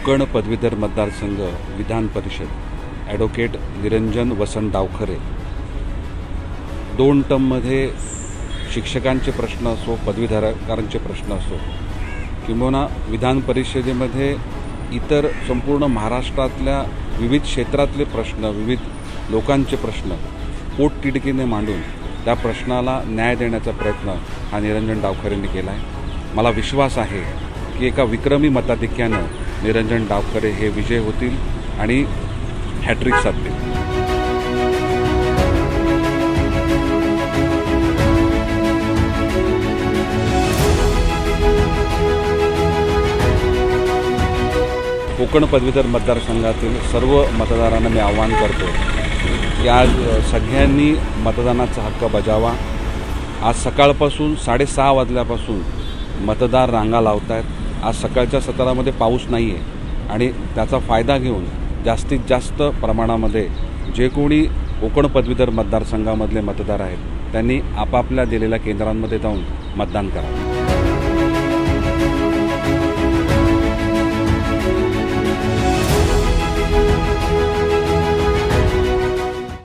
कोकण पदवीधर मतदारसंघ विधान परिषद ॲडव्होकेट निरंजन वसंत डावखरे। 2 टर्ममध्ये शिक्षकांचे प्रश्न असो, पदवीधरांचे प्रश्न असो, किंबहुना विधान परिषदेमध्ये इतर संपूर्ण महाराष्ट्रातल्या विविध क्षेत्रातले प्रश्न, विविध लोकांचे प्रश्न पोटतिडकीने मांडून त्या प्रश्नाला न्याय देण्याचा प्रयत्न हा निरंजन डावखरेंनी केला आहे। मला विश्वास आहे की एका विक्रमी मताधिक्यानं निरंजन डावखरे हे विजय होतील आणि हॅट्रिक साधतील। कोकण पदवीधर मतदारसंघातील सर्व मतदारांना मी आवाहन करतो की आज सगळ्यांनी मतदानाचा हक्क बजावा। आज सकाळपासून 6:30 वाजल्यापासून मतदार रांगा लावत आहेत। आज सकाळच्या सत्रामध्ये पाऊस नाही आहे आणि त्याचा फायदा घेऊन जास्तीत जास्त प्रमाणामध्ये जे कोणी कोकण पदवीधर मतदारसंघामधले मतदार आहेत त्यांनी आपापल्या दिलेल्या केंद्रांमध्ये जाऊन मतदान करावे।